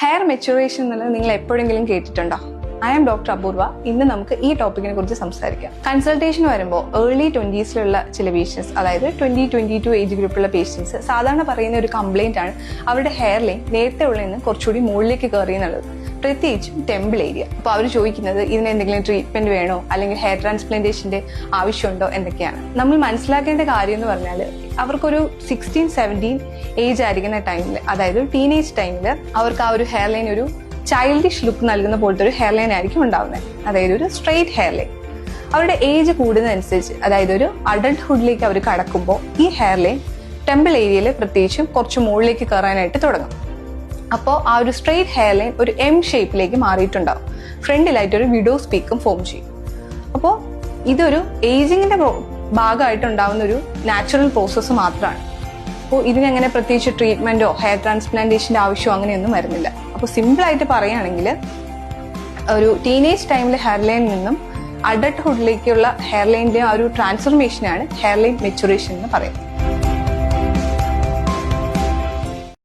Hair maturation എന്നുള്ളത് നിങ്ങൾ എപ്പോഴെങ്കിലും കേട്ടിട്ടുണ്ടോ? ഐ ആം ഡോക്ടർ അപൂർവ. ഇന്ന് നമുക്ക് ഈ ടോപ്പിക്കിനെ കുറിച്ച് സംസാരിക്കാം. കൺസൾട്ടേഷൻ വരുമ്പോൾ ഏർലി 20s ചില പേഷ്യൻസ്, അതായത് 20-22 ഏജ് ഗ്രൂപ്പിലുള്ള പേഷ്യൻസ് സാധാരണ പറയുന്ന ഒരു കംപ്ലൈന്റ് ആണ് അവരുടെ ഹെയർ ലൈൻ നേരത്തെ ഉള്ളതിൽ നിന്ന് കുറച്ചുകൂടി മുകളിലേക്ക് കയറി എന്നുള്ളത്, പ്രത്യേകിച്ചും ടെമ്പിൾ ഏരിയ. അപ്പോൾ അവർ ചോദിക്കുന്നത് ഇതിന് എന്തെങ്കിലും ട്രീറ്റ്മെന്റ് വേണോ, അല്ലെങ്കിൽ ഹെയർ ട്രാൻസ്പ്ലാന്റേഷന്റെ ആവശ്യമുണ്ടോ എന്നൊക്കെയാണ്. നമ്മൾ മനസ്സിലാക്കേണ്ട കാര്യം എന്ന് പറഞ്ഞാൽ അവർക്കൊരു 16-17 ഏജ് ആയിരിക്കുന്ന ടൈമിൽ, അതായത് ടീനേജ് ടൈമിൽ അവർക്ക് ആ ഒരു ഹെയർ ലൈൻ ഒരു ചൈൽഡിഷ് ലുക്ക് നൽകുന്ന പോലത്തെ ഒരു ഹെയർ ലൈൻ ആയിരിക്കും ഉണ്ടാവുന്നത്, അതായത് ഒരു സ്ട്രെയിറ്റ് ഹെയർ ലൈൻ. അവരുടെ ഏജ് കൂടുന്നതനുസരിച്ച്, അതായത് ഒരു അഡൾട്ട്ഹുഡിലേക്ക് അവർ കടക്കുമ്പോൾ ഈ ഹെയർ ലൈൻ ടെമ്പിൾ ഏരിയയിൽ പ്രത്യേകിച്ചും കുറച്ച് മുകളിലേക്ക് കയറാനായിട്ട് തുടങ്ങും. അപ്പോൾ ആ ഒരു സ്ട്രെയിറ്റ് ഹെയർ ലൈൻ ഒരു എം ഷേപ്പിലേക്ക് മാറിയിട്ടുണ്ടാവും. ഫ്രണ്ടിലായിട്ട് ഒരു വിഡോസ് പീക്കും ഫോം ചെയ്യും. അപ്പോൾ ഇതൊരു ഏജിങ്ങിന്റെ ഭാഗമായിട്ടുണ്ടാവുന്ന ഒരു നാച്ചുറൽ പ്രോസസ്സ് മാത്രമാണ്. അപ്പോൾ ഇതിനങ്ങനെ പ്രത്യേകിച്ച് ട്രീറ്റ്മെന്റോ ഹെയർ ട്രാൻസ്പ്ലാന്റേഷന്റെ ആവശ്യമോ അങ്ങനെയൊന്നും വരുന്നില്ല. അപ്പോൾ സിമ്പിൾ ആയിട്ട് പറയുകയാണെങ്കിൽ ഒരു ടീനേജ് ടൈമിലെ ഹെയർ ലൈനിൽ നിന്നും അഡൾട്ട്ഹുഡിലേക്കുള്ള ഹെയർ ലൈനിലെ ആ ഒരു ട്രാൻസ്ഫർമേഷനാണ് ഹെയർ ലൈൻ മെച്ചുറേഷൻ എന്ന് പറയുന്നത്.